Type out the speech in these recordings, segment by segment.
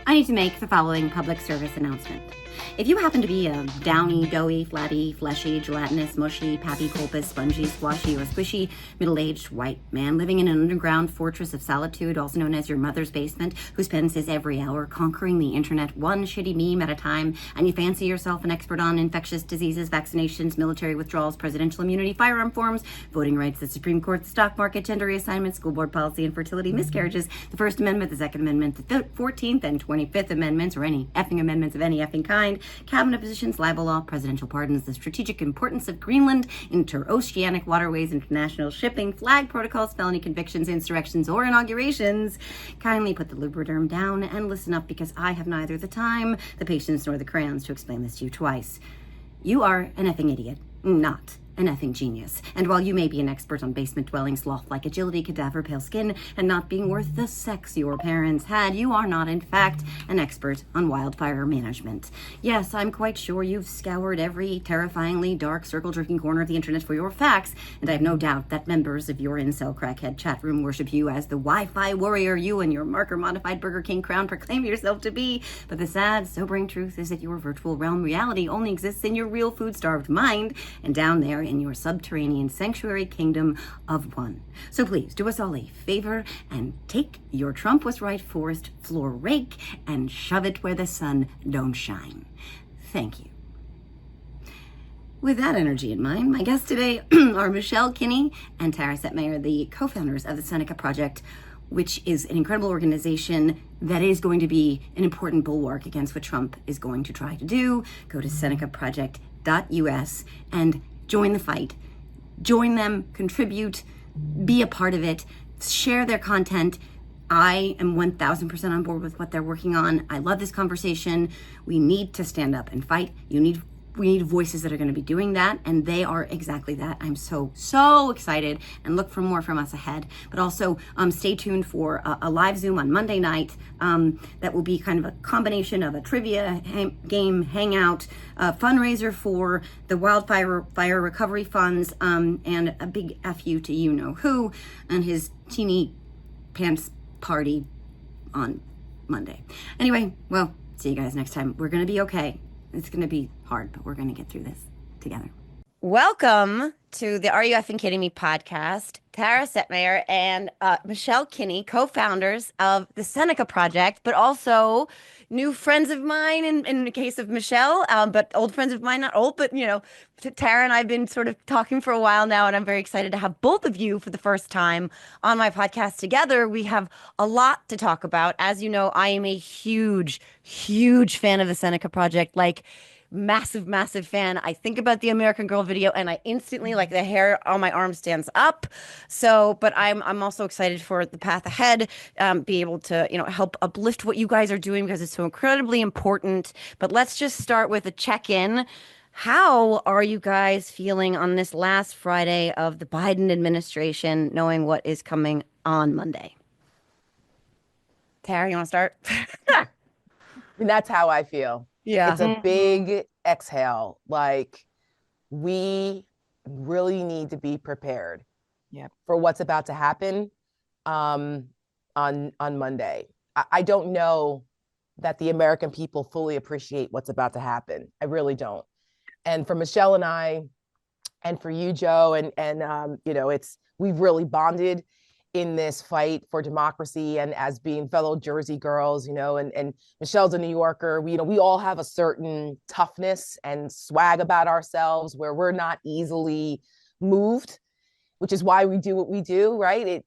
I need to make the following public service announcement. If you happen to be a downy, doughy, flabby, fleshy, gelatinous, mushy, pappy, pulpous, spongy, squashy, or squishy, middle-aged white man living in an underground fortress of solitude, also known as your mother's basement, who spends his every hour conquering the internet one shitty meme at a time, and you fancy yourself an expert on infectious diseases, vaccinations, military withdrawals, presidential immunity, firearm forms, voting rights, the Supreme Court, the stock market, gender reassignment, school board policy, infertility, miscarriages, the First Amendment, the Second Amendment, the 14th and 25th Amendments, or any effing amendments of any effing kind, cabinet positions, libel law, presidential pardons, the strategic importance of Greenland, interoceanic waterways, international shipping, flag protocols, felony convictions, insurrections, or inaugurations. Kindly put the lubriderm down and listen up, because I have neither the time, the patience, nor the crayons to explain this to you twice. You are an effing idiot, not an effing genius. And while you may be an expert on basement-dwelling sloth-like agility, cadaver, pale skin, and not being worth the sex your parents had, you are not, in fact, an expert on wildfire management. Yes, I'm quite sure you've scoured every terrifyingly dark, circle-jerking corner of the internet for your facts, and I have no doubt that members of your incel crackhead chat room worship you as the Wi-Fi warrior you and your marker-modified Burger King crown proclaim yourself to be. But the sad, sobering truth is that your virtual realm reality only exists in your real food-starved mind, and down there in your subterranean sanctuary kingdom of one. So please do us all a favor and take your Trump was right forest floor rake and shove it where the sun don't shine. Thank you. With that energy in mind, my guests today are Michelle Kinney and Tara Setmayer, the co-founders of the Seneca Project, which is an incredible organization that is going to be an important bulwark against what Trump is going to try to do. Go to senecaproject.us and join the fight. Join them, contribute, be a part of it, share their content. I am 1,000% on board with what they're working on. I love this conversation. We need to stand up and fight. We need voices that are going to be doing that, and they are exactly that. I'm so excited, and look for more from us ahead. But also stay tuned for a live Zoom on Monday night that will be kind of a combination of a trivia game hangout, fundraiser for the fire recovery funds, and a big FU to you-know-who and his teeny pants party on Monday. Anyway, well, see you guys next time. We're going to be okay. It's going to be hard, but we're going to get through this together. Welcome to the Are You Effing Kidding Me podcast. Tara Setmayer and Michelle Kinney, co-founders of the Seneca Project, but also new friends of mine in the case of Michelle, but old friends of mine, not old, but, you know, Tara and I have been sort of talking for a while now, and I'm very excited to have both of you for the first time on my podcast together. We have a lot to talk about. As you know, I am a huge fan of the Seneca Project, like massive fan. I think about the American Girl video and I instantly, like, the hair on my arm stands up. So, but I'm also excited for the path ahead, be able to, you know, help uplift what you guys are doing because it's so incredibly important. But let's just start with a check-in. How are you guys feeling on this last Friday of the Biden administration, knowing what is coming on Monday? Tara, you want to start? And that's how I feel. Yeah. It's a big exhale. Like, we really need to be prepared for what's about to happen on Monday. I don't know that the American people fully appreciate what's about to happen. I really don't. And for Michelle and I, and for you, Joe, and you know, we've really bonded in this fight for democracy, and as being fellow Jersey girls, you know, and Michelle's a New Yorker, we all have a certain toughness and swag about ourselves where we're not easily moved, which is why we do what we do, right?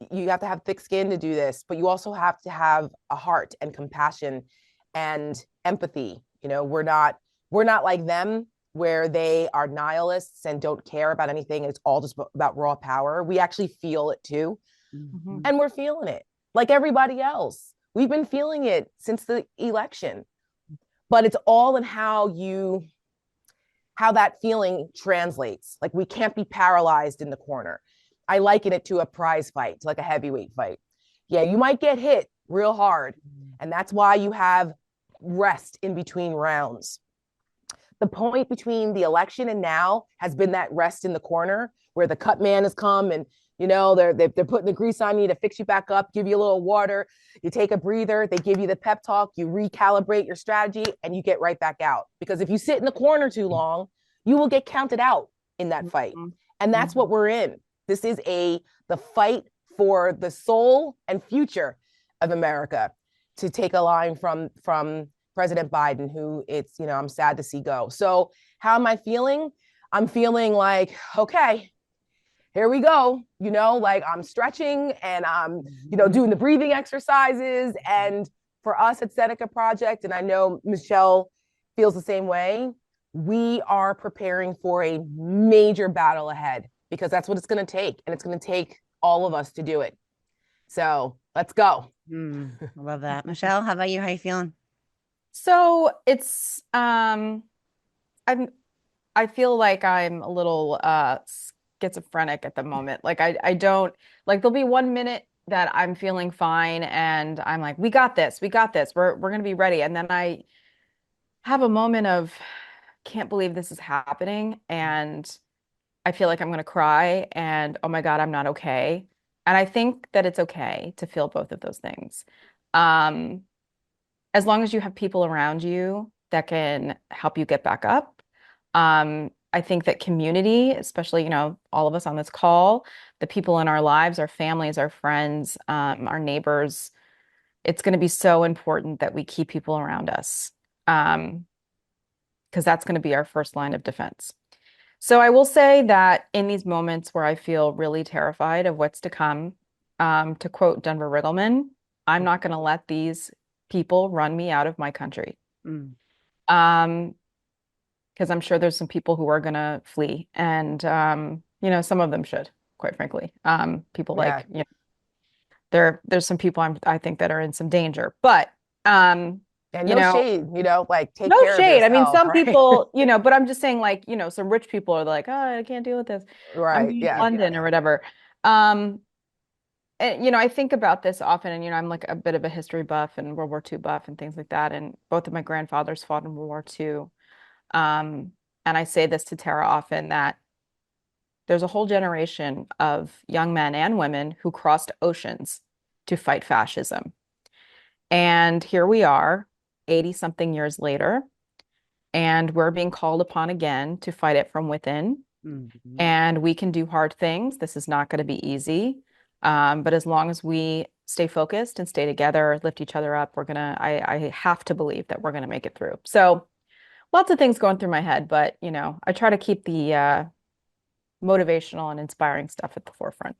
You have to have thick skin to do this, but you also have to have a heart and compassion and empathy. You know, we're not like them, where they are nihilists and don't care about anything. It's all just about raw power. We actually feel it too. Mm-hmm. And we're feeling it like everybody else. We've been feeling it since the election, but it's all in how that feeling translates. Like, we can't be paralyzed in the corner. I liken it to a prize fight, like a heavyweight fight. Yeah, you might get hit real hard, and that's why you have rest in between rounds. The point between the election and now has been that rest in the corner where the cut man has come and, They're putting the grease on you to fix you back up, give you a little water. You take a breather. They give you the pep talk. You recalibrate your strategy, and you get right back out. Because if you sit in the corner too long, you will get counted out in that fight. And that's what we're in. This is the fight for the soul and future of America, to take a line from President Biden, who I'm sad to see go. So how am I feeling? I'm feeling like, okay, here we go. Like I'm stretching and I'm, doing the breathing exercises. And for us at Seneca Project, and I know Michelle feels the same way, we are preparing for a major battle ahead, because that's what it's going to take. And it's going to take all of us to do it. So let's go. I love that. Michelle, how about you? How you feeling? So it's I feel like I'm a little schizophrenic at the moment. Like I don't, like, there'll be 1 minute that I'm feeling fine and I'm like, we got this, we're gonna be ready. And then I have a moment of, can't believe this is happening, and I feel like I'm gonna cry, and oh my God, I'm not okay. And I think that it's okay to feel both of those things. Um, as long as you have people around you that can help you get back up. I think that community, especially, all of us on this call, the people in our lives, our families, our friends, our neighbors, it's going to be so important that we keep people around us, because that's going to be our first line of defense. So I will say that in these moments where I feel really terrified of what's to come, to quote Denver Riggleman, I'm not going to let these people run me out of my country. Because I'm sure there's some people who are going to flee, and some of them should, quite frankly. People like, there's some people I think that are in some danger, but and no shade, like take no care shade. of yourself, I mean, some right? people, but I'm just saying, like, some rich people are like, oh, I can't deal with this. Right. I'm going to London or whatever. And, I think about this often, and, I'm like a bit of a history buff and World War II buff and things like that. And both of my grandfathers fought in World War II. And I say this to Tara often, that there's a whole generation of young men and women who crossed oceans to fight fascism. And here we are, 80 something years later, and we're being called upon again to fight it from within. And we can do hard things. This is not going to be easy. But as long as we stay focused and stay together, lift each other up, I have to believe that we're going to make it through. So lots of things going through my head, but I try to keep the motivational and inspiring stuff at the forefront.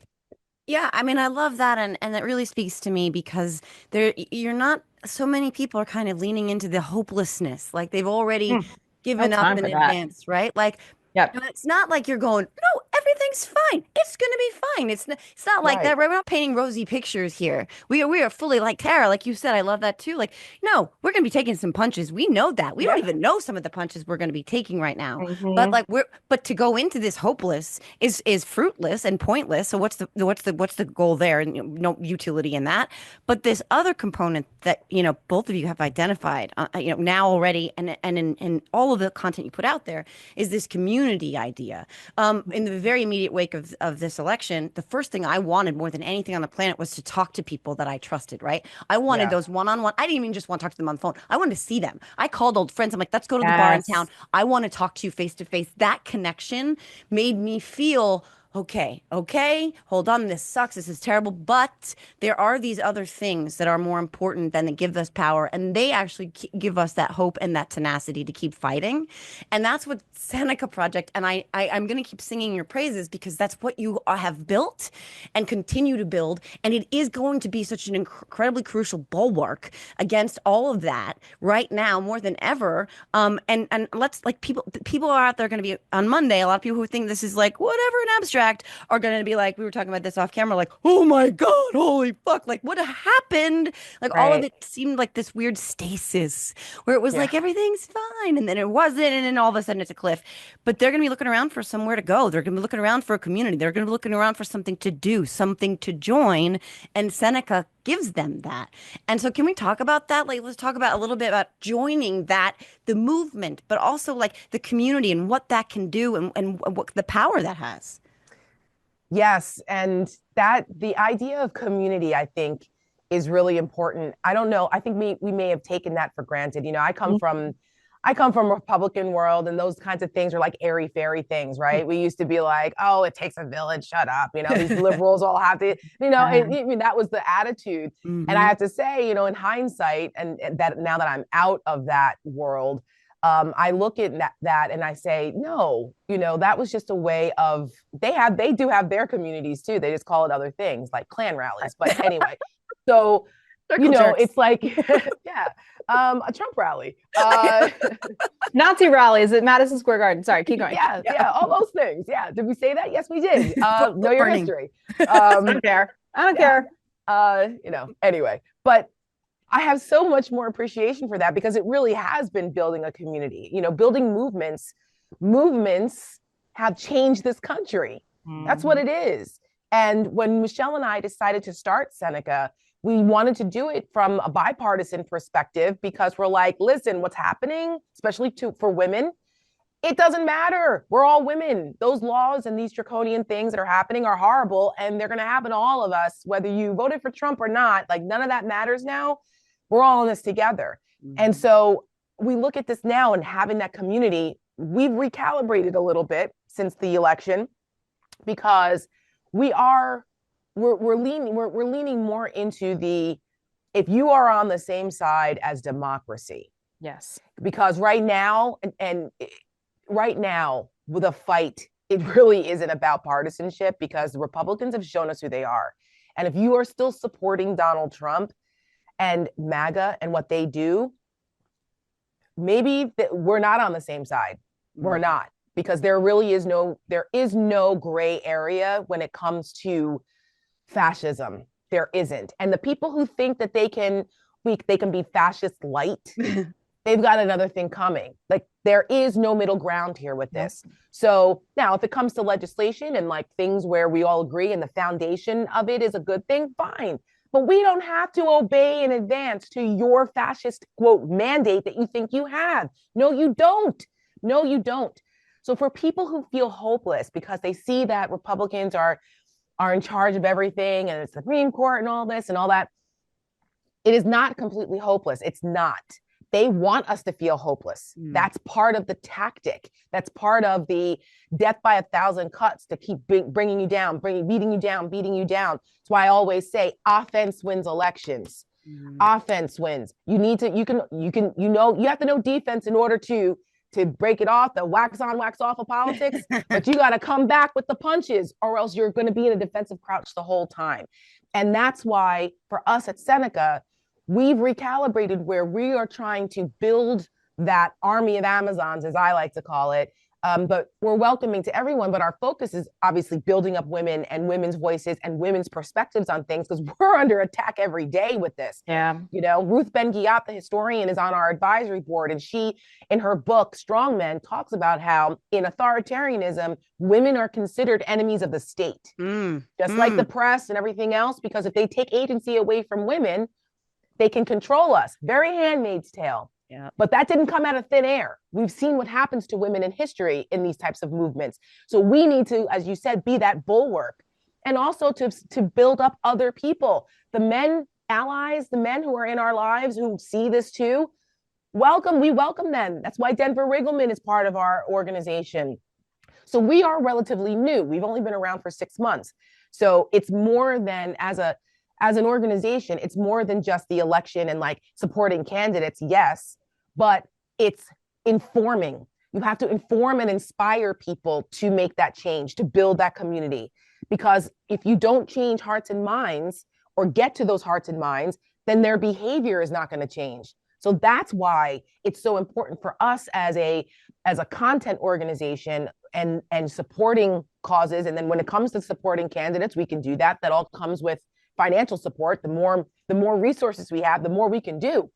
Yeah, I mean, I love that, and that really speaks to me, because you're not, so many people are kind of leaning into the hopelessness, like they've already given up in advance, right? Like, it's not like you're going, no, everything's fine. It's gonna be fine. It's not like that, right? We're not painting rosy pictures here. We are fully, like Tara, like you said, I love that too. Like, no, we're gonna be taking some punches. We know that. We don't even know some of the punches we're gonna be taking right now. But but to go into this hopeless is fruitless and pointless. So what's the goal there? And no utility in that. But this other component that both of you have identified, now already, and in all of the content you put out there, is this community idea. In the very immediate wake of this election, the first thing I wanted more than anything on the planet was to talk to people that I trusted, right? I wanted those one-on-one. I didn't even just want to talk to them on the phone. I wanted to see them. I called old friends. I'm like, let's go to the bar in town. I want to talk to you face to face. That connection made me feel, okay, hold on, this sucks, this is terrible, but there are these other things that are more important than that give us power, and they actually give us that hope and that tenacity to keep fighting. And that's what Seneca Project, and I'm going to keep singing your praises, because that's what you have built and continue to build, and it is going to be such an incredibly crucial bulwark against all of that right now more than ever. And let's, like, people are out there going to be on Monday, a lot of people who think this is like whatever, an abstract, are going to be like, we were talking about this off camera, like, oh my God, holy fuck, like what happened? Like all of it seemed like this weird stasis where it was like everything's fine, and then it wasn't, and then all of a sudden it's a cliff. But they're going to be looking around for somewhere to go. They're going to be looking around for a community. They're going to be looking around for something to do, something to join, and Seneca gives them that. And so can we talk about that? Like, let's talk about a little bit about joining that, the movement, but also like the community and what that can do, and what the power that has. Yes. And that the idea of community, I think, is really important. I don't know. I think we may have taken that for granted. You know, I come from a Republican world, and those kinds of things are like airy fairy things, right? We used to be like, oh, it takes a village, shut up. You know, these liberals all have to, you know, I mean, that was the attitude. And I have to say, you know, in hindsight, and that now that I'm out of that world, I look at that and I say, no, you know, that was just a way of, they do have their communities too. They just call it other things like Klan rallies. But anyway, so, you know, it's like, yeah, a Trump rally. Nazi rallies at Madison Square Garden. Sorry, keep going. Yeah, all those things. Yeah. Did we say that? Yes, we did. Know your history. I don't care. I don't care. You know, anyway, but I have so much more appreciation for that because it really has been building a community, you know, building movements. Movements have changed this country. That's what it is. And when Michelle and I decided to start Seneca, we wanted to do it from a bipartisan perspective because we're like, listen, what's happening, especially for women, it doesn't matter. We're all women. Those laws and these draconian things that are happening are horrible, and they're going to happen to all of us, whether you voted for Trump or not. Like, none of that matters now. We're all in this together. And so we look at this now and having that community, we've recalibrated a little bit since the election because we're leaning more into the, if you are on the same side as democracy. Yes. Because right now, right now with a fight, it really isn't about partisanship because the Republicans have shown us who they are. And if you are still supporting Donald Trump and MAGA and what they do, maybe we're not on the same side. We're not, because there is no gray area when it comes to fascism. There isn't. And the people who think that they can be fascist light, they've got another thing coming. Like, there is no middle ground here with this. So now if it comes to legislation and like things where we all agree and the foundation of it is a good thing, fine. But we don't have to obey in advance to your fascist, quote, mandate that you think you have. No, you don't. No, you don't. So for people who feel hopeless because they see that Republicans are in charge of everything and it's the Supreme Court and all this and all that, it is not completely hopeless. It's not. They want us to feel hopeless. That's part of the tactic. That's part of the death by 1,000 cuts to keep bringing you down, beating you down. That's why I always say offense wins elections. Offense wins. You have to know defense in order to break it off, the wax on, wax off of politics, but you got to come back with the punches or else you're going to be in a defensive crouch the whole time. And that's why for us at Seneca, we've recalibrated where we are trying to build that army of Amazons, as I like to call it. But we're welcoming to everyone. But our focus is obviously building up women and women's voices and women's perspectives on things because we're under attack every day with this. Yeah. You know, Ruth Ben-Ghiat, the historian, is on our advisory board. And she, in her book, Strong Men, talks about how in authoritarianism, women are considered enemies of the state, just like the press and everything else, because if they take agency away from women, they can control us. Very Handmaid's Tale. Yeah. But that didn't come out of thin air. We've seen what happens to women in history in these types of movements. So we need to, as you said, be that bulwark and also to build up other people. The men, allies, the men who are in our lives who see this too, we welcome them. That's why Denver Riggleman is part of our organization. So we are relatively new. We've only been around for 6 months. So it's more than as an organization, it's more than just the election and like supporting candidates, yes, but it's informing. You have to inform and inspire people to make that change, to build that community. Because if you don't change hearts and minds or get to those hearts and minds, then their behavior is not going to change. So that's why it's so important for us as a content organization and supporting causes. And then when it comes to supporting candidates, we can do that. That all comes with financial support. The the more resources we have, the more we can do,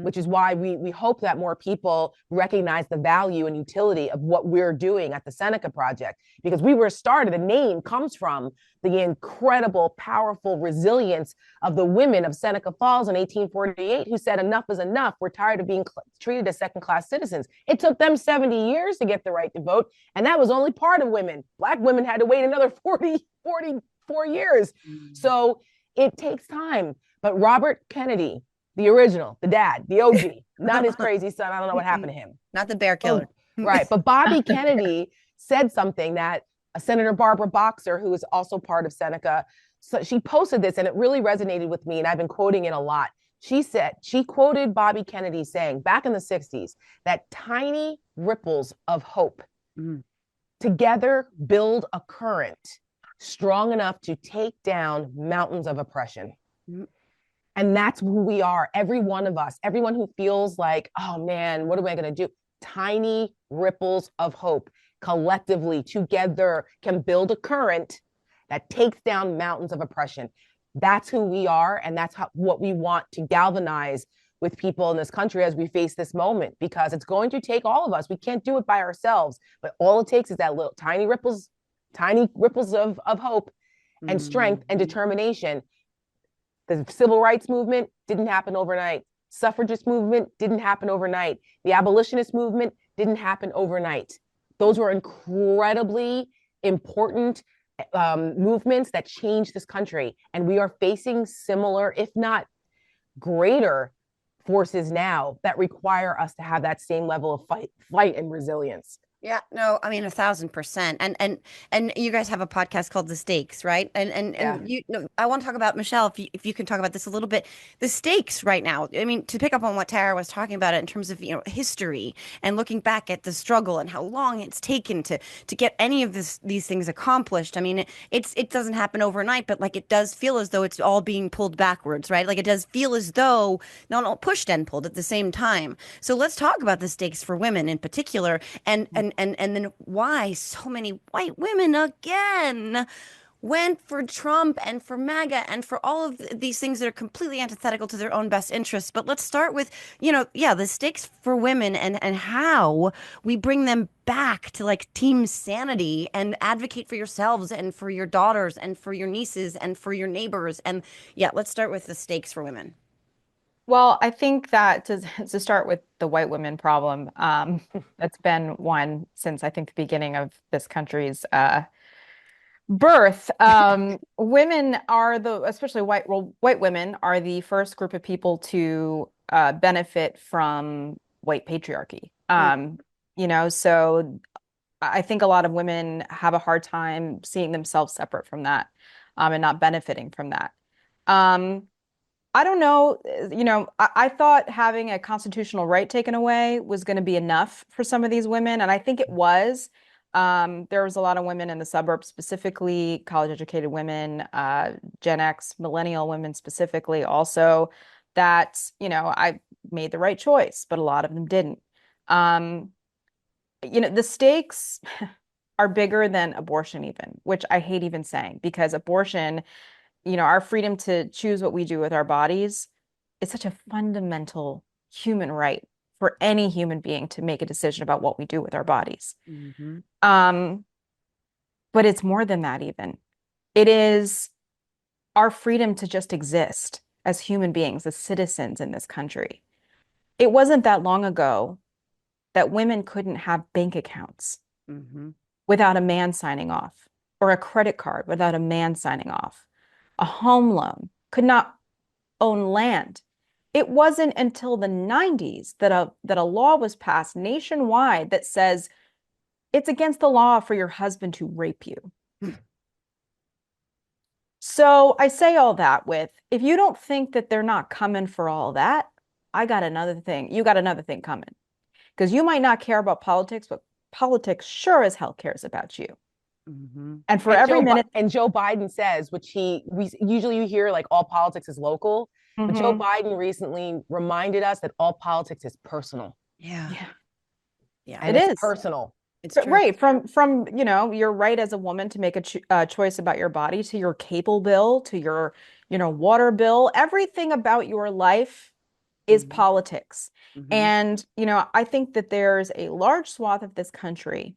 which is why we hope that more people recognize the value and utility of what we're doing at the Seneca Project, because we were started, the name comes from the incredible, powerful resilience of the women of Seneca Falls in 1848 who said, enough is enough. We're tired of being treated as second-class citizens. It took them 70 years to get the right to vote, and that was only part of women. Black women had to wait another 44 years. So it takes time. But Robert Kennedy, the original, the dad, the OG, not his crazy son. I don't know what happened to him. Not the bear killer. Right. But Bobby Kennedy said something that Senator Barbara Boxer, who is also part of Seneca, so she posted this and it really resonated with me. And I've been quoting it a lot. She quoted Bobby Kennedy saying back in the 60s that tiny ripples of hope together build a current strong enough to take down mountains of oppression. And that's who we are, every one of us, everyone who feels like, oh man, what am I going to do? Tiny ripples of hope collectively together can build a current that takes down mountains of oppression. That's who we are. And that's what we want to galvanize with people in this country as we face this moment, because it's going to take all of us. We can't do it by ourselves, but all it takes is that little tiny ripples of hope and strength and determination. The civil rights movement didn't happen overnight. Suffragist movement didn't happen overnight. The abolitionist movement didn't happen overnight. Those were incredibly important movements that changed this country. And we are facing similar, if not greater, forces now that require us to have that same level of fight and resilience. Yeah, no, I mean 1,000%. And you guys have a podcast called The Stakes, right? And you know, I want to talk about, Michelle, if you can talk about this a little bit, the stakes right now. I mean, to pick up on what Tara was talking about it in terms of, you know, history and looking back at the struggle and how long it's taken to get any of these things accomplished. I mean, it doesn't happen overnight, but like it does feel as though it's all being pulled backwards, right? Like it does feel as though not all pushed and pulled at the same time. So let's talk about the stakes for women in particular, and then why so many white women again went for Trump and for MAGA and for all of these things that are completely antithetical to their own best interests. But let's start with, you know, the stakes for women and how we bring them back to like team sanity and advocate for yourselves and for your daughters and for your nieces and for your neighbors. And let's start with the stakes for women. Well, I think that to start with the white women problem, that's been one since I think the beginning of this country's birth. Women are especially white women are the first group of people to benefit from white patriarchy. You know, so I think a lot of women have a hard time seeing themselves separate from that, and not benefiting from that. I don't know, you know, I thought having a constitutional right taken away was going to be enough for some of these women, and I think it was. There was a lot of women in the suburbs, specifically college-educated women, Gen X, millennial women specifically, also, that, you know, I made the right choice, but a lot of them didn't. You know, the stakes are bigger than abortion even, which I hate even saying, because abortion, you know, our freedom to choose what we do with our bodies is such a fundamental human right for any human being to make a decision about what we do with our bodies. But it's more than that even. It is our freedom to just exist as human beings, as citizens in this country. It wasn't that long ago that women couldn't have bank accounts without a man signing off, or a credit card without a man signing off. A home loan, could not own land. It wasn't until the 90s that a law was passed nationwide that says it's against the law for your husband to rape you. So I say all that with, if you don't think that they're not coming for all that, I got another thing. You got another thing coming. Because you might not care about politics, but politics sure as hell cares about you. And for every minute, and Joe Biden says, which we usually you hear like all politics is local, but Joe Biden recently reminded us that all politics is personal. Yeah. And it's personal. It's true. Right. From, you know, your right as a woman to make a choice about your body, to your cable bill, to your, you know, water bill, everything about your life is Mm-hmm. politics. Mm-hmm. And, you know, I think that there's a large swath of this country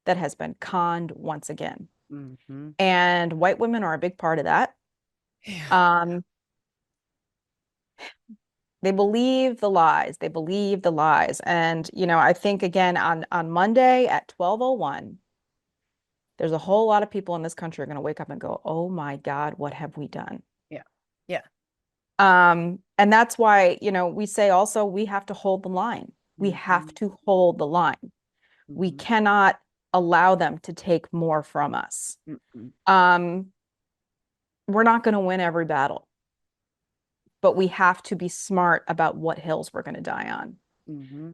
that has been conned once again. Mm-hmm. And white women are a big part of that. Yeah. Um, they believe the lies. They believe the lies. And, you know, I think again on Monday at 12:01, there's a whole lot of people in this country are going to wake up and go, "Oh my God, what have we done?" Yeah. Yeah. And that's why, you know, we say also we have to hold the line. We have to hold the line. We Mm-hmm. cannot allow them to take more from us. Mm-hmm. Um, we're not going to win every battle, but we have to be smart about what hills we're going to die on. Mm-hmm.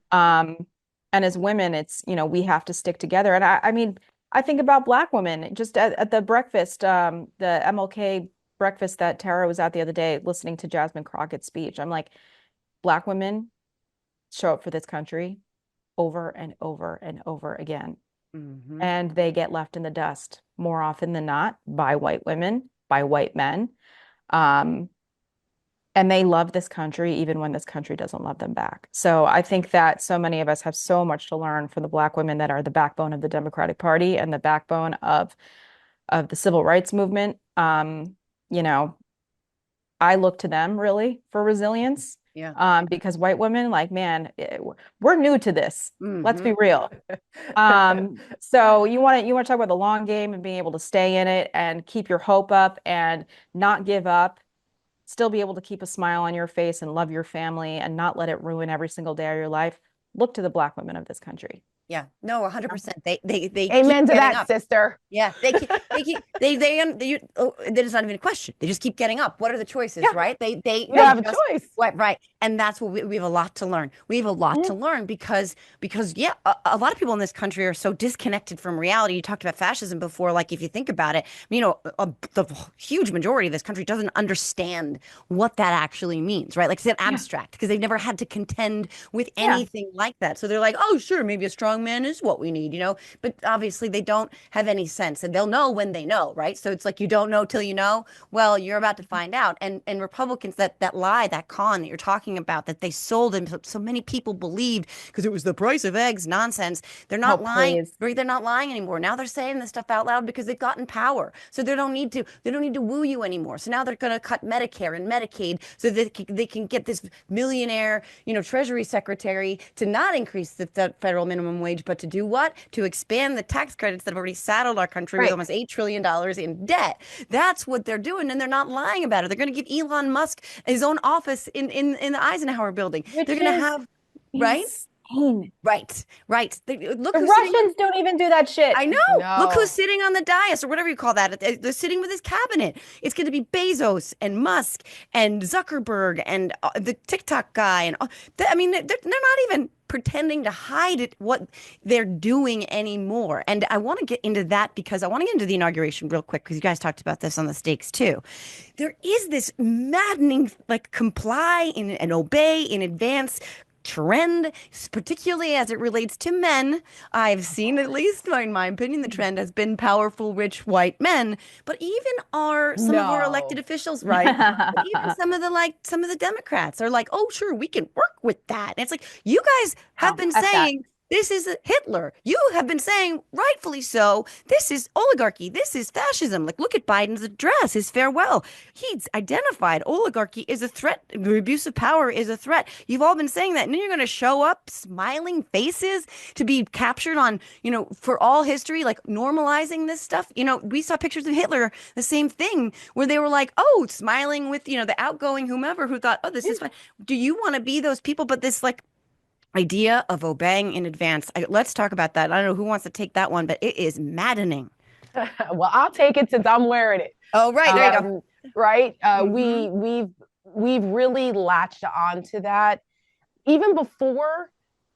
And as women, it's, you know, we have to stick together. And I mean, I think about Black women just at the breakfast, the MLK breakfast that Tara was at the other day, listening to Jasmine Crockett's speech. I'm like, Black women show up for this country over and over and over again. Mm-hmm. And they get left in the dust more often than not by white women, by white men. Um, and they love this country even when this country doesn't love them back. So I think that so many of us have so much to learn from the Black women that are the backbone of the Democratic Party and the backbone of the civil rights movement. You know, I look to them really for resilience. Yeah. Because white women, like, man, we're new to this. Let's Mm-hmm. be real. So you want to talk about the long game and being able to stay in it and keep your hope up and not give up, still be able to keep a smile on your face and love your family and not let it ruin every single day of your life. Look to the Black women of this country. Yeah. No, 100%. They keep Amen to getting that, up. sister. Yeah, there's not even a question. They just keep getting up. What are the choices, Yeah. right? They You don't have a just choice. right, and that's what we have a lot to learn. We have a lot to learn because yeah, a lot of people in this country are so disconnected from reality. You talked about fascism before. Like if you think about it, you know, the huge majority of this country doesn't understand what that actually means, right? Like it's an Yeah. abstract because they've never had to contend with Yeah. anything like that. So they're like, oh, sure, maybe a strong man is what we need, you know. But obviously they don't have any sense, and they'll know when they know, right? So it's like you don't know till you know. Well, you're about to find out. And Republicans, that lie, that con that you're talking about, that they sold and so many people believed because it was the price of eggs nonsense. They're Oh, not lying. please. They're not lying anymore. Now they're saying this stuff out loud because they've gotten power. So they don't need to woo you anymore. So now they're going to cut Medicare and Medicaid so that they can get this millionaire, you know, Treasury secretary to not increase the federal minimum wage, but to do what? To expand the tax credits that have already saddled our country with Right. almost $8 trillion in debt. That's what they're doing, and they're not lying about it. They're going to give Elon Musk his own office in the Eisenhower building. They're Which going to is have, right? insane. Right, right. Look The who's sitting. Russians don't even do that shit. I know. Look who's No. sitting on the dais or whatever you call that. They're sitting with his cabinet. It's going to be Bezos and Musk and Zuckerberg and the TikTok guy. And I mean, they're not even pretending to hide it, what they're doing anymore. And I want to get into that because I want to get into the inauguration real quick because you guys talked about this on the stakes too. There is this maddening, like, comply and obey in advance trend, particularly as it relates to men. I've seen, at least in my opinion, the trend has been powerful, rich white men. But even some of our elected No. officials, right? But even some of the Democrats are like, oh, sure, we can work with that. And it's like, you guys have Oh, been F that. saying this is Hitler. You have been saying, rightfully so, this is oligarchy. This is fascism. Like, look at Biden's address, his farewell. He's identified oligarchy is a threat. The abuse of power is a threat. You've all been saying that. And then you're going to show up smiling faces to be captured on, you know, for all history, like normalizing this stuff. You know, we saw pictures of Hitler, the same thing, where they were like, oh, smiling with, you know, the outgoing whomever who thought, oh, this is fine. Do you want to be those people? But this, like, idea of obeying in advance. Let's talk about that. I don't know who wants to take that one, but it is maddening. Well, I'll take it since I'm wearing it. Oh, right. There you go. Right. Mhm. We've really latched onto that even before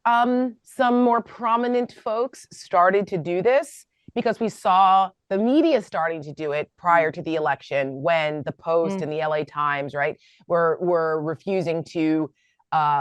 some more prominent folks started to do this, because we saw the media starting to do it prior to the election when the Post and the LA Times, right, were refusing to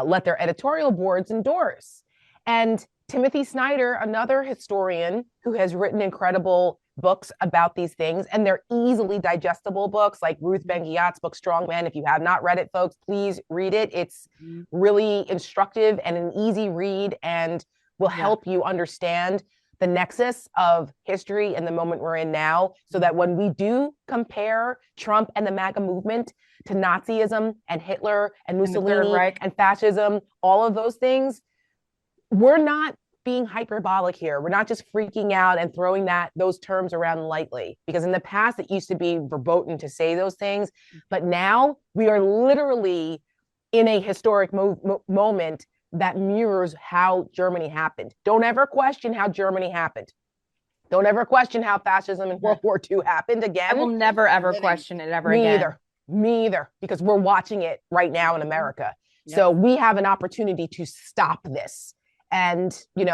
let their editorial boards endorse. And Timothy Snyder, another historian who has written incredible books about these things, and they're easily digestible books, like Ruth Ben-Ghiat's book, Strong Man. If you have not read it, folks, please read it. It's really instructive and an easy read, and will help you understand the nexus of history and the moment we're in now, so that when we do compare Trump and the MAGA movement to Nazism and Hitler and Mussolini and fascism, all of those things, we're not being hyperbolic here. We're not just freaking out and throwing those terms around lightly, because in the past it used to be verboten to say those things, but now we are literally in a historic moment that mirrors how Germany happened. Don't ever question how Germany happened. Don't ever question how fascism in World War II happened again. I will never ever question it ever again. Me either, because we're watching it right now in America. So we have an opportunity to stop this. And,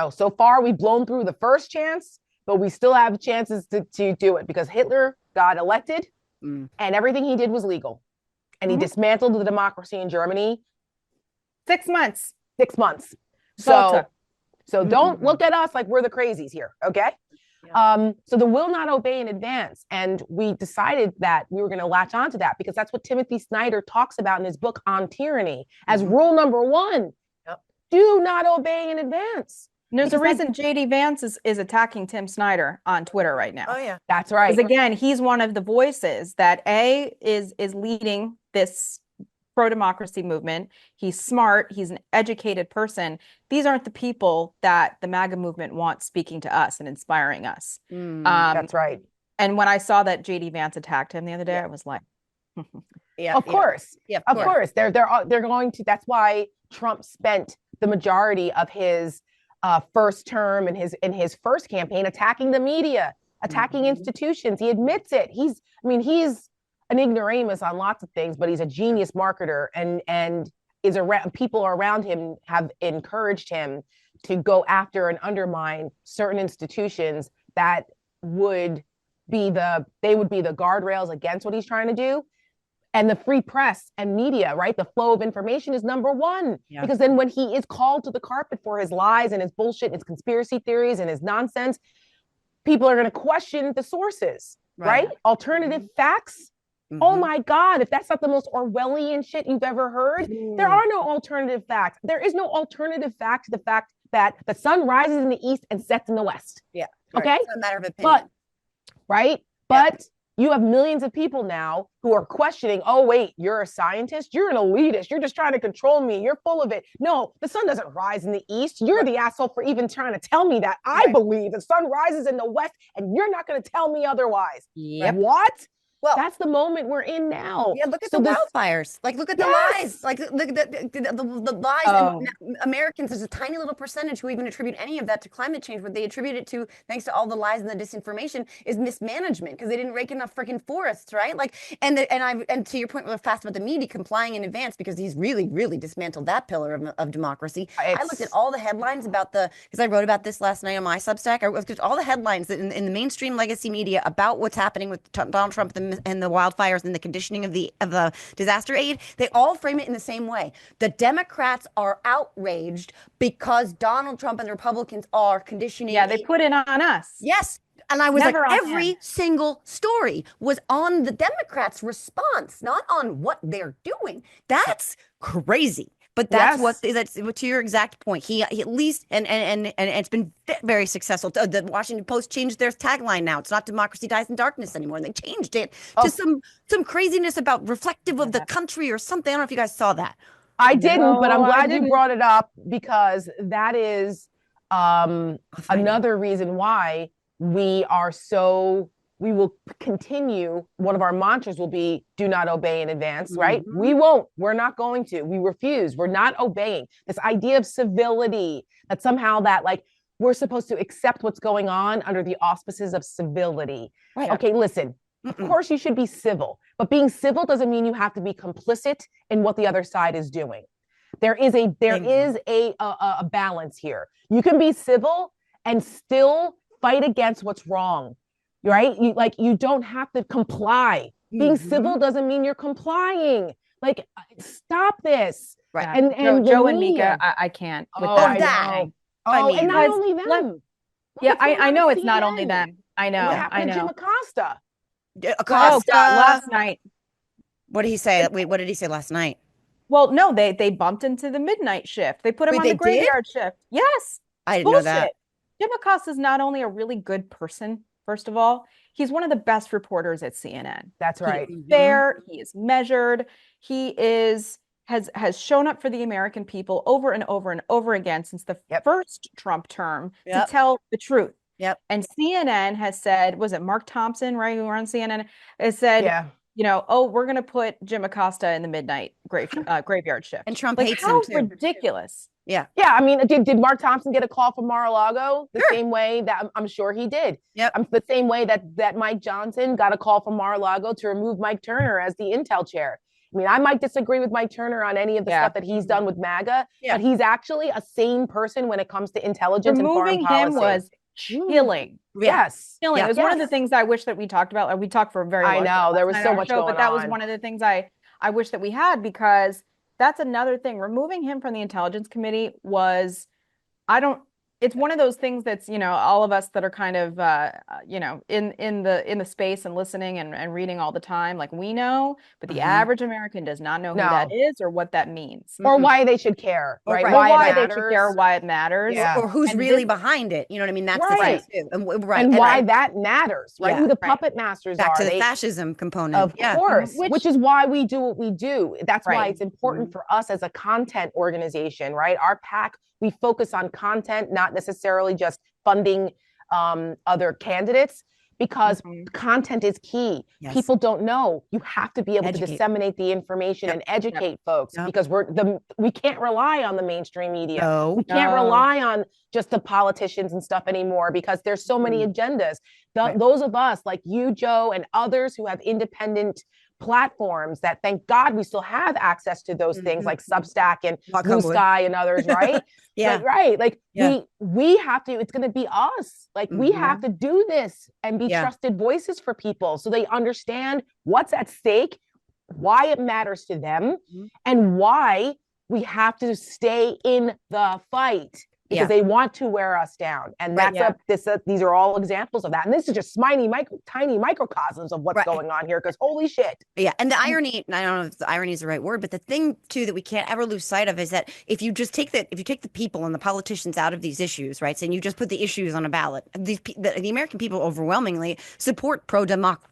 so far we've blown through the first chance, but we still have chances to do it, because Hitler got elected and everything he did was legal. And he dismantled the democracy in Germany. 6 months. 6 months. So don't look at us like we're the crazies here, okay? So the will not obey in advance. And we decided that we were going to latch onto that, because that's what Timothy Snyder talks about in his book On Tyranny as rule number 1. Do not obey in advance. And there's a reason JD Vance is attacking Tim Snyder on Twitter right now. Oh yeah, that's right. Because again, he's one of the voices that is leading this pro-democracy movement. He's smart. He's an educated person. These aren't the people that the MAGA movement wants speaking to us and inspiring us. That's right. And when I saw that JD Vance attacked him the other day, I was like, of course. Of course. They're going to. That's why Trump spent the majority of his first term and his first campaign attacking the media, attacking institutions. He admits it. He's an ignoramus on lots of things, but he's a genius marketer, and is around, people around him have encouraged him to go after and undermine certain institutions that would be the guardrails against what he's trying to do. And the free press and media, right? The flow of information is number 1. Because then when he is called to the carpet for his lies and his bullshit and his conspiracy theories and his nonsense, people are going to question the sources, right? Alternative facts. Oh my God, if that's not the most Orwellian shit you've ever heard, there are no alternative facts. There is no alternative fact to the fact that the sun rises in the east and sets in the west. Okay? It's a matter of opinion. But you have millions of people now who are questioning, oh, wait, you're a scientist? You're an elitist. You're just trying to control me. You're full of it. No, the sun doesn't rise in the east. You're the asshole for even trying to tell me that. I believe the sun rises in the west, and you're not going to tell me otherwise. What? Well, that's the moment we're in now. Yeah, look at the wildfires. Like, look at the lies. Like, look at the lies. And Americans, there's a tiny little percentage who even attribute any of that to climate change. What they attribute it to, thanks to all the lies and the disinformation, is mismanagement, because they didn't rake enough freaking forests, right? Like, and to your point, we're fast about the media complying in advance, because he's really, really dismantled that pillar of democracy. I looked at all the headlines about because I wrote about this last night on my Substack. I looked at all the headlines that in the mainstream legacy media about what's happening with Donald Trump and the wildfires and the conditioning of the disaster aid. They all frame it in the same way. The Democrats are outraged because Donald Trump and the Republicans are conditioning. Yeah, they put it on us. Yes. And I was like, every single story was on the Democrats' response, not on what they're doing. That's crazy. But that's that's to your exact point. He at least and it's been very successful. The Washington Post changed their tagline now. It's not "Democracy dies in darkness" anymore. And they changed it to some craziness about reflective of the country or something. I don't know if you guys saw that. I didn't, but I'm glad you brought it up, because that is another reason why we will continue. One of our mantras will be, do not obey in advance, right? We won't. We're not going to. We refuse. We're not obeying. This idea of civility, that somehow that like we're supposed to accept what's going on under the auspices of civility. Right. Okay, listen, of course you should be civil, but being civil doesn't mean you have to be complicit in what the other side is doing. There is a balance here. You can be civil and still fight against what's wrong. Right? You don't have to comply. Being civil doesn't mean you're complying. Like, stop this. Right. And Joe and Mika, I can't with that. Oh, mean, and not because only them. Look yeah, what's going I on know with it's not only CNN. them. I And know. what I happened to Jim know. Acosta? Oh God, last Acosta. night. What did he say? Wait, what did he say last night? Well, no, they bumped into the midnight shift. They put him Wait, on the they did? graveyard shift. Yes. I It's didn't know bullshit. that. Jim Acosta is not only a really good person, first of all, he's one of the best reporters at CNN. That's right. He is fair, he is measured, he is has shown up for the American people over and over and over again since the first Trump term to tell the truth. Yep. And CNN has said, was it Mark Thompson, right, who were on CNN, has said, you know, oh, we're going to put Jim Acosta in the midnight graveyard shift. And Trump like, hates how him too. ridiculous. Yeah. I mean, did Mark Thompson get a call from Mar-a-Lago the same way that I'm sure he did? The same way that Mike Johnson got a call from Mar-a-Lago to remove Mike Turner as the Intel chair. I mean, I might disagree with Mike Turner on any of the stuff that he's done with MAGA, but he's actually a sane person when it comes to intelligence and foreign policy. Removing him was chilling. Yes. Chilling. It was one of the things I wish that we talked about. We talked for a very long time. There was so much going on. But that was one of the things I wish that we had, because that's another thing. Removing him from the Intelligence Committee was, it's one of those things that's, you know, all of us that are kind of, you know, in the space and listening and reading all the time, like, we know, but the average American does not know who that is or what that means. Or why they should care, right? Or why they should care, why it matters. Or who's really behind it. You know what I mean? That's the thing too. And why that matters, right? Who the puppet masters are. Back to the fascism component. Of course, which is why we do what we do. That's why it's important for us as a content organization, right? Our PAC, we focus on content, not necessarily just funding other candidates, because content is key. People don't know. You have to be able to disseminate the information and educate folks, because we can't rely on the mainstream media. We can't rely on just the politicians and stuff anymore, because there's so many agendas. Those of us like you, Joe, and others who have independent platforms that, thank God, we still have access to those things like Substack and Blue Sky and others, right? Like we have to, it's going to be us. Like we have to do this and be trusted voices for people so they understand what's at stake, why it matters to them, and why we have to stay in the fight. Because they want to wear us down. And that's these are all examples of that. And this is just tiny microcosms of what's going on here, because holy shit. Yeah. And the irony, and I don't know if the irony is the right word, but the thing too that we can't ever lose sight of is that if you take the people and the politicians out of these issues, right? So, and you just put the issues on a ballot, the American people overwhelmingly support pro-democratic.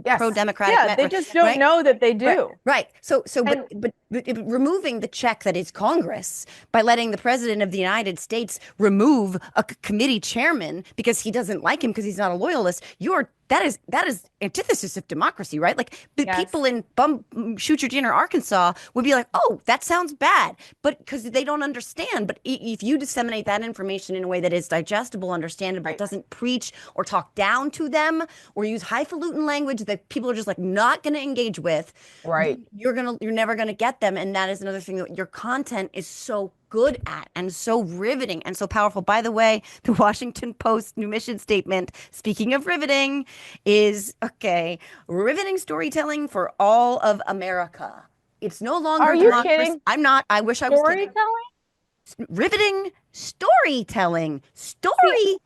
Yeah, they just don't know that they do. Right. So, but removing the check that is Congress by letting the president of the United States remove a committee chairman because he doesn't like him because he's not a loyalist, that is antithesis of democracy, right? Like the people in Shoot Your Dinner, Arkansas would be like, oh, that sounds bad, but because they don't understand. But if you disseminate that information in a way that is digestible, understandable, doesn't preach or talk down to them or use highfalutin language that people are just like not going to engage with, you're never going to get them. And that is another thing that your content is so good at and so riveting and so powerful. By the way, the Washington Post new mission statement, speaking of riveting, is riveting storytelling for all of America. It's no longer. Are you kidding? I'm not. I wish I was kidding. Riveting storytelling.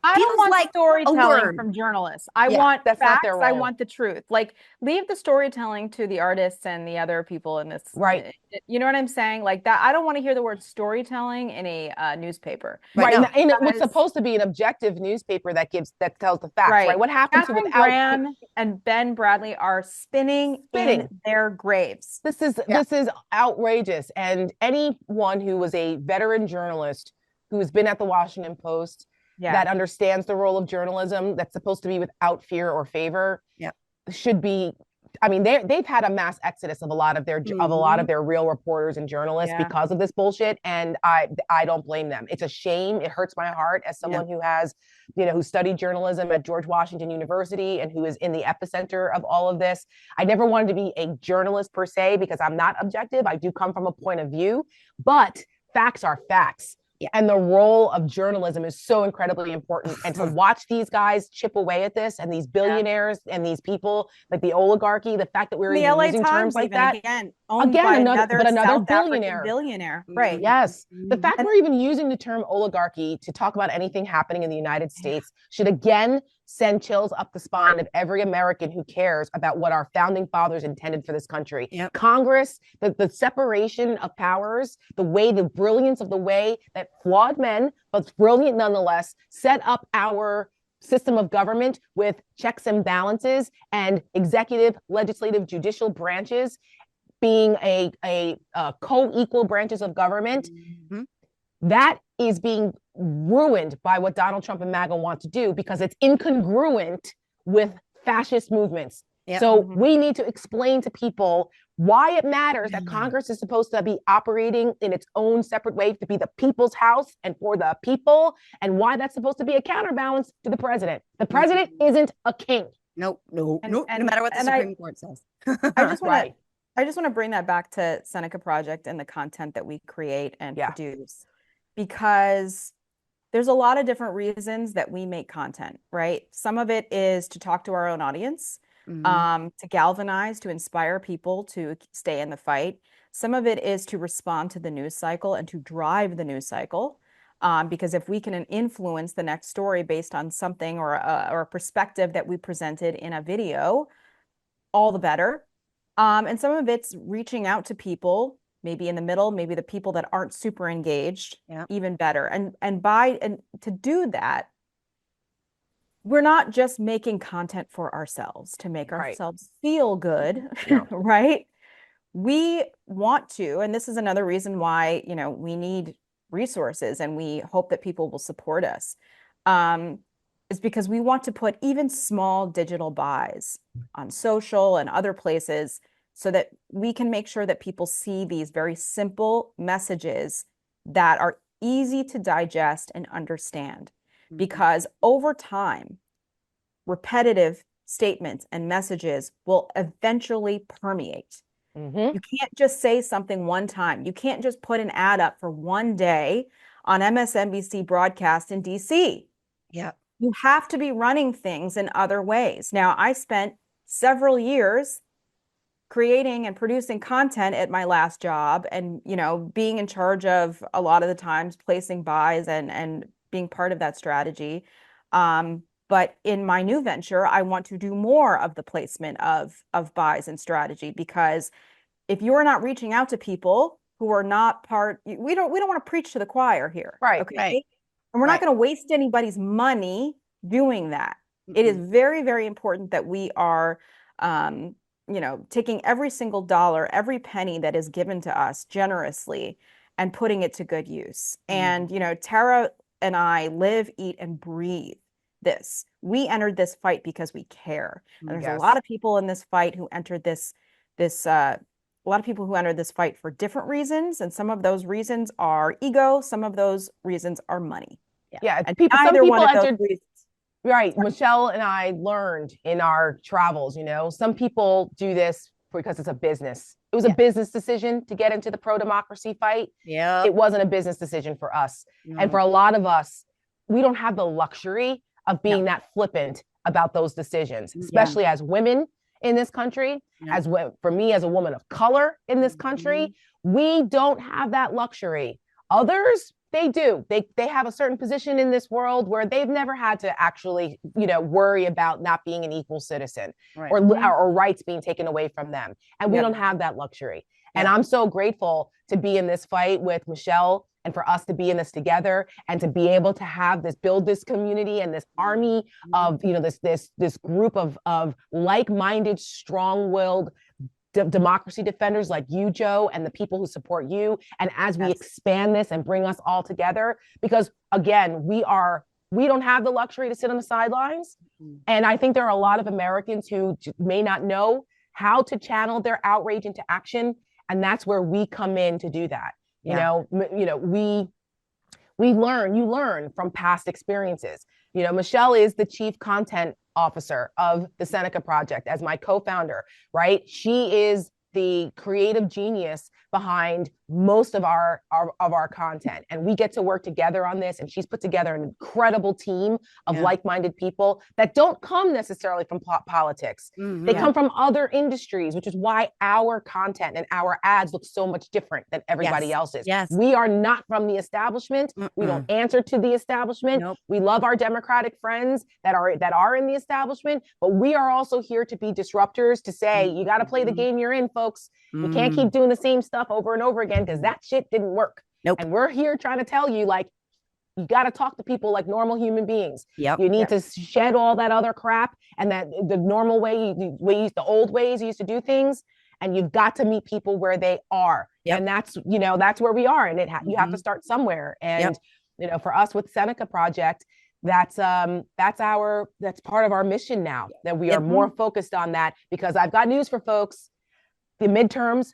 I don't want like storytelling from journalists. I want that's facts. Not their role. I want the truth. Like, leave the storytelling to the artists and the other people in this. Right. You know what I'm saying? Like that. I don't want to hear the word storytelling in a newspaper. Right. No, in what's supposed to be an objective newspaper that tells the facts. Right. What happens Catherine Graham and Ben Bradley are spinning in their graves. This is outrageous. And anyone who was a veteran journalist who has been at the Washington Post that understands the role of journalism that's supposed to be without fear or favor should be. I mean, they've had a mass exodus of a lot of their real reporters and journalists because of this bullshit, and I don't blame them. It's a shame. It hurts my heart as someone who has, who studied journalism at George Washington University and who is in the epicenter of all of this. I never wanted to be a journalist per se because I'm not objective. I do come from a point of view, but facts are facts. And the role of journalism is so incredibly important. And to watch these guys chip away at this, and these billionaires and these people like the oligarchy, the fact that we're even using terms like that. owned Again, by another South African billionaire. billionaire. Right. Yes. The fact And we're even using the term oligarchy to talk about anything happening in the United States should again send chills up the spine of every American who cares about what our founding fathers intended for this country. Yep. Congress, the separation of powers, the brilliance of the way that flawed men, but brilliant nonetheless, set up our system of government with checks and balances and executive, legislative, judicial branches being a co-equal branches of government, that is being ruined by what Donald Trump and MAGA want to do because it's incongruent with fascist movements. Yep. So we need to explain to people why it matters that Congress is supposed to be operating in its own separate way to be the people's house and for the people, and why that's supposed to be a counterbalance to the president. The president isn't a king. Nope. No matter what the Supreme Court says. I just want to bring that back to Seneca Project and the content that we create and produce, because there's a lot of different reasons that we make content, right? Some of it is to talk to our own audience, to galvanize, to inspire people to stay in the fight. Some of it is to respond to the news cycle and to drive the news cycle. Because if we can influence the next story based on something or a perspective that we presented in a video, all the better. And some of it's reaching out to people, maybe in the middle, maybe the people that aren't super engaged, even better. And to do that, we're not just making content for ourselves to make ourselves feel good, right? We want to, and this is another reason why, we need resources and we hope that people will support us. Is because we want to put even small digital buys on social and other places so that we can make sure that people see these very simple messages that are easy to digest and understand. Because over time, repetitive statements and messages will eventually permeate. You can't just say something one time. You can't just put an ad up for one day on MSNBC broadcast in DC. Yeah. You have to be running things in other ways. Now, I spent several years creating and producing content at my last job and, being in charge of a lot of the times placing buys and being part of that strategy. But in my new venture, I want to do more of the placement of buys and strategy, because if you're not reaching out to people who are not part, we don't want to preach to the choir here. Right. Okay. Right. And we're not going to waste anybody's money doing that. It is very, very important that we are, taking every single dollar, every penny that is given to us generously and putting it to good use. And, Tara and I live, eat, and breathe this. We entered this fight because we care. And there's a lot of people in this fight who entered a lot of people who entered this fight for different reasons. And some of those reasons are ego. Some of those reasons are money. Yeah. And some people entered. Reasons. Right. Michelle and I learned in our travels, some people do this because it's a business. It was a business decision to get into the pro-democracy fight. Yeah. It wasn't a business decision for us. No. And for a lot of us, we don't have the luxury of being that flippant about those decisions, especially as women in this country, for me as a woman of color in this country, we don't have that luxury. Others, they do. They have a certain position in this world where they've never had to actually, worry about not being an equal citizen or rights being taken away from them. And we don't have that luxury. And I'm so grateful to be in this fight with Michelle and for us to be in this together and to be able to build this community and this army of, this group of like-minded, strong-willed democracy defenders like you, Joe, and the people who support you. And as we expand this and bring us all together, because again, we don't have the luxury to sit on the sidelines. And I think there are a lot of Americans who may not know how to channel their outrage into action. And that's where we come in to do that. You learn from past experiences. Michelle is the chief content officer of the Seneca Project as my co-founder, right? She is the creative genius behind most of our content, and we get to work together on this. And she's put together an incredible team of like-minded people that don't come necessarily from politics. They come from other industries, which is why our content and our ads look so much different than everybody else's. We are not from the establishment. We don't answer to the establishment. We love our Democratic friends that are in the establishment, but we are also here to be disruptors, to say, you got to play the game you're in, folks. You can't keep doing the same stuff over and over again, because that shit didn't work. And we're here trying to tell you, like, you got to talk to people like normal human beings. You need to shed all that other crap and that the normal way, the old ways you used to do things. And you've got to meet people where they are. And that's, that's where we are. And you have to start somewhere. And, for us with Seneca Project, that's part of our mission now, that we are more focused on that, because I've got news for folks. The midterms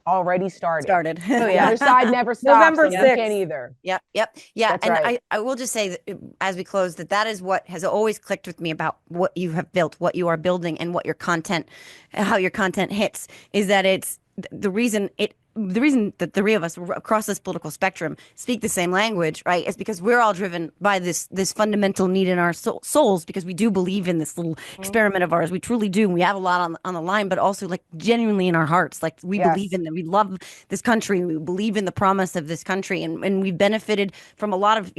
already started. Oh, The other side never stops. November 6th. You can't either. Yeah. That's And right. I will just say that as we close, that is what has always clicked with me about what you have built, what you are building, and what your content, how your content hits, is that it's the reason that the three of us across this political spectrum speak the same language, right, is because we're all driven by this fundamental need in our souls, because we do believe in this little experiment of ours. We truly do. We have a lot on the line, but also, like, genuinely in our hearts, like, we believe in that. We love this country. We believe in the promise of this country, and we've benefited from a lot of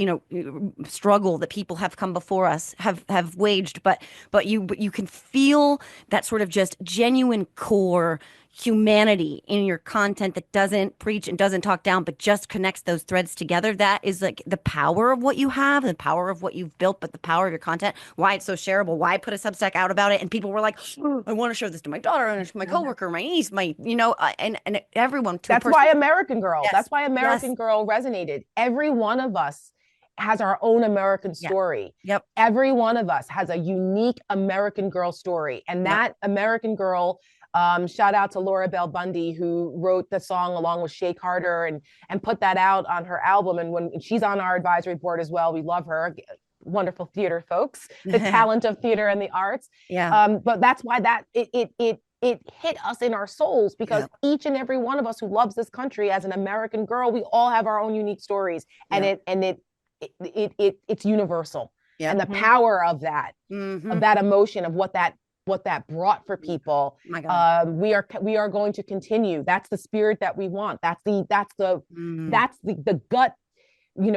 struggle that people have come before us have waged. But you can feel that sort of just genuine core humanity in your content that doesn't preach and doesn't talk down, but just connects those threads together. That is, like, the power of what you have, the power of what you've built, but the power of your content, why it's so shareable, why I put a Substack out about it. And people were like, I want to show this to my daughter and my coworker, my niece, and everyone. That's why American Girl. That's why American Girl resonated. Every one of us has our own American story. Every one of us has a unique American Girl story. And that American Girl, shout out to Laura Bell Bundy, who wrote the song along with Shay Carter and put that out on her album. And when she's on our advisory board as well, we love her. Wonderful theater folks, the talent of theater and the arts. But that's why it hit us in our souls, because each and every one of us who loves this country as an American girl, we all have our own unique stories, and it's universal. And the power of that, of that emotion, of what that brought for people. My God. We are going to continue. That's the spirit that we want. That's the gut,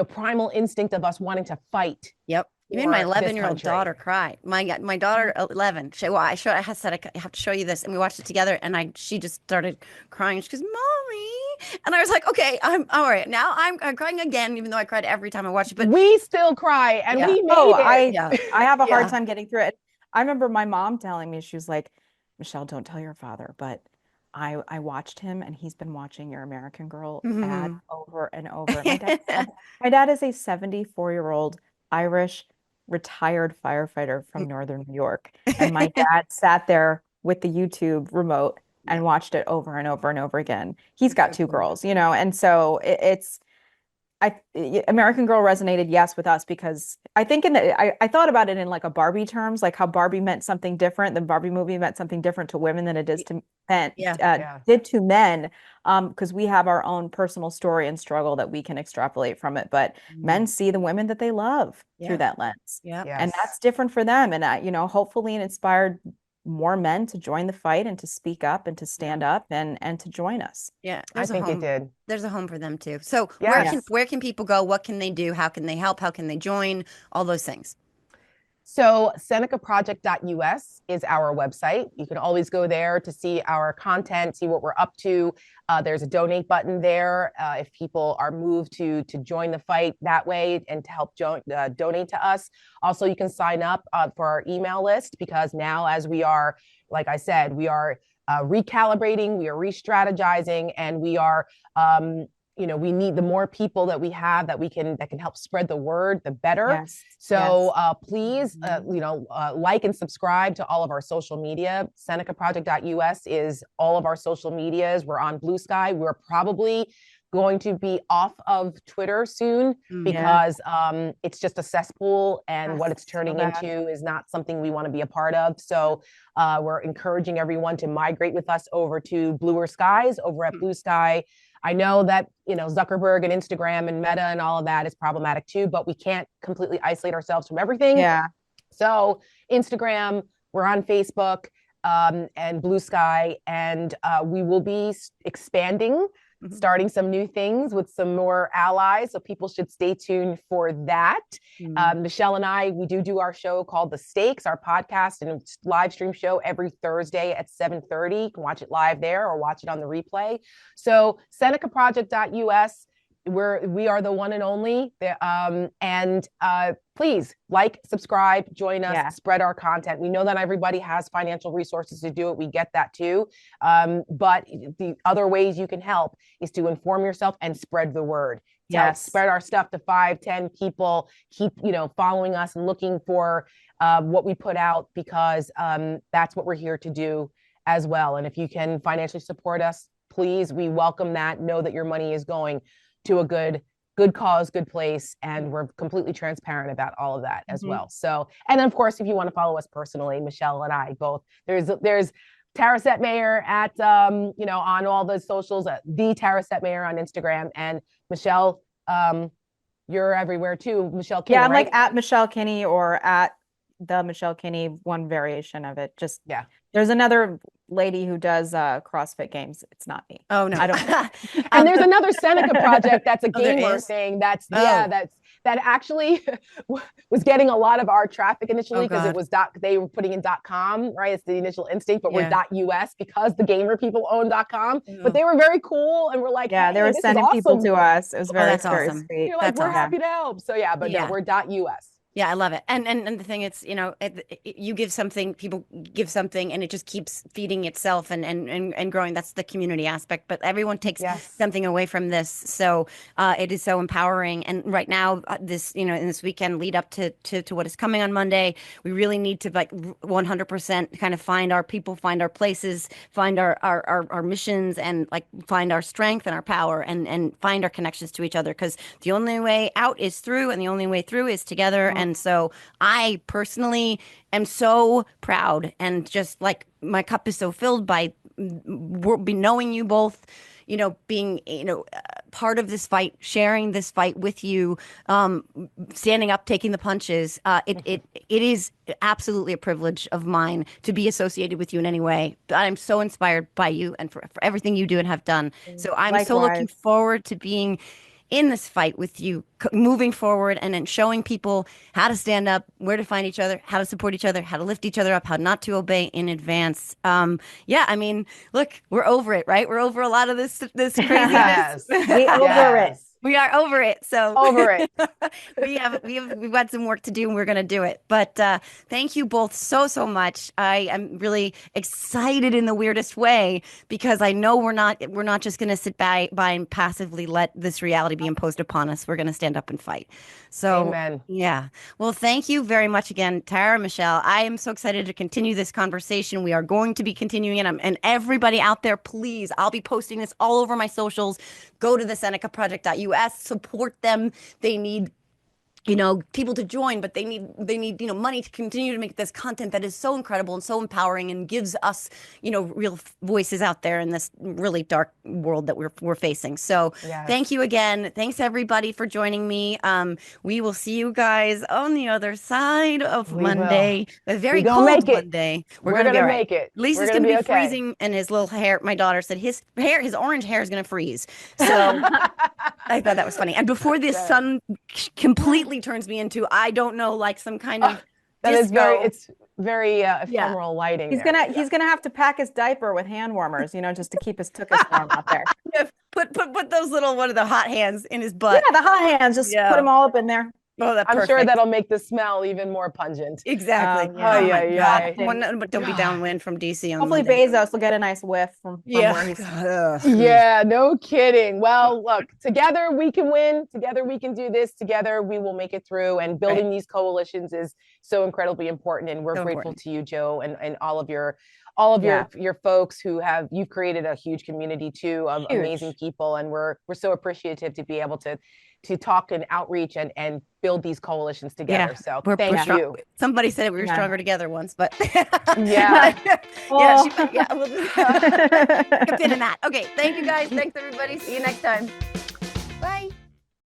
primal instinct of us wanting to fight. You made my 11-year-old daughter cry. My daughter, 11. I said, I have to show you this, and we watched it together. And she just started crying. She goes, "Mommy," and I was like, "Okay, I'm all right now. I'm crying again, even though I cried every time I watched it." But we still cry, and we made it. I have a hard time getting through it. I remember my mom telling me, she was like, "Michelle, don't tell your father, but I watched him, and he's been watching your American Girl ad over and over." My dad is a 74-year-old Irish retired firefighter from Northern New York. And my dad sat there with the YouTube remote and watched it over and over and over again. He's got two girls, and so American Girl resonated, yes, with us, because I think I thought about it in like a Barbie terms, like how Barbie meant something different. The Barbie movie meant something different to women than it does to men, did to men, because we have our own personal story and struggle that we can extrapolate from it. But men see the women that they love through that lens, and that's different for them. And hopefully it inspired more men to join the fight and to speak up and to stand up and to join us. I think it did. There's a home for them too. So where can people go? What can they do? How can they help? How can they join? All those things. So senecaproject.us is our website. You can always go there to see our content, see what we're up to. There's a donate button there if people are moved to join the fight that way and to help donate to us. Also, you can sign up for our email list, because now, as we are, like I said, we are recalibrating, we are re-strategizing, and we are we need the more people that we have that can help spread the word, the better. So please, like and subscribe to all of our social media. senecaproject.us is all of our social medias. We're on Blue Sky. We're probably going to be off of Twitter soon because it's just a cesspool, and what it's turning into is not something we want to be a part of. So we're encouraging everyone to migrate with us over to bluer skies over at Blue Sky. I know that, Zuckerberg and Instagram and Meta and all of that is problematic too, but we can't completely isolate ourselves from everything. Yeah. So Instagram, we're on Facebook, and Blue Sky, and we will be expanding, starting some new things with some more allies. So people should stay tuned for that. Michelle and I, we do our show called The Stakes, our podcast and live stream show every Thursday at 7:30. You can watch it live there or watch it on the replay. So senecaproject.us. We are the one and only, and please like, subscribe, join us, spread our content. We know that everybody has financial resources to do it. We get that too. But the other ways you can help is to inform yourself and spread the word. Spread our stuff to 5-10 people. Keep, following us and looking for what we put out, because that's what we're here to do as well. And if you can financially support us, please, we welcome that. Know that your money is going to a good cause, good place, and we're completely transparent about all of that as well. So, and then of course, if you want to follow us personally, Michelle and I both, there's Tara Setmayer at on all the socials, the Tara Setmayer on Instagram, and Michelle, you're everywhere too, Michelle Kinney. I'm like at Michelle Kinney or at the Michelle Kinney, one variation of it. Just there's another lady who does CrossFit games. It's not me. Oh no, I don't. And there's another Seneca project that's a gamer thing. That actually was getting a lot of our traffic initially, because it was they were putting in .com, right? It's the initial instinct, but we're .us because the gamer people own .com. But they were very cool, and we're like, hey, they were sending people to us. It was very awesome. Sweet. You're like, we're happy to help. So no, we're .us. Yeah, I love it. And the thing, it's, you give something, people give something, and it just keeps feeding itself and growing. That's the community aspect. But everyone takes something away from this. So it is so empowering. And right now, this, in this weekend lead up to what is coming on Monday, we really need to 100% kind of find our people, find our places, find our missions, and find our strength and our power, and find our connections to each other. Because the only way out is through, and the only way through is together. And so I personally am so proud, and just my cup is so filled by knowing you both, being, part of this fight, sharing this fight with you, standing up, taking the punches. It is absolutely a privilege of mine to be associated with you in any way. I'm so inspired by you and for everything you do and have done. So I'm so looking forward to being in this fight with you, moving forward, and then showing people how to stand up, where to find each other, how to support each other, how to lift each other up, how not to obey in advance. Look, we're over it, right? We're over a lot of this craziness. Over it. We are over it. So over it. we've got some work to do, and we're going to do it. But thank you both so much. I am really excited in the weirdest way, because I know we're not just going to sit by and passively let this reality be imposed upon us. We're going to stand up and fight. So, amen. Yeah. Well, thank you very much again, Tara, Michelle. I am so excited to continue this conversation. We are going to be continuing it. And everybody out there, please, I'll be posting this all over my socials. Go to the senecaproject.us, support them. They need people to join, but they need money to continue to make this content that is so incredible and so empowering, and gives us real voices out there in this really dark world that we're facing. So thank you again. Thanks everybody for joining me. We will see you guys on the other side of Monday. A very cold Monday. We're gonna make it. Lisa's gonna be freezing, and his little hair. My daughter said his orange hair is gonna freeze. So I thought that was funny. And before the sun completely turns me into, I don't know, some kind of it's very ephemeral lighting. He's gonna have to pack his diaper with hand warmers, just to keep his tuchus warm out there. Put those little, what are the hot hands in his butt? Yeah, the hot hands. Just put them all up in there. Oh, that's I'm perfect. sure that'll make the smell even more pungent. Exactly. But don't be downwind from DC. Hopefully Bezos will get a nice whiff from where he's. Yeah, no kidding. Well, look, together we can win. Together we can do this. Together we will make it through. And building these coalitions is so incredibly important. And we're grateful to you, Joe, and all of your all of your folks you've created a huge community too of amazing people, and we're so appreciative to be able to talk and outreach and build these coalitions together. So thank you. Somebody said we were stronger together once, but yeah. We'll just, in that. Okay, thank you guys. Thanks everybody. See you next time. Bye.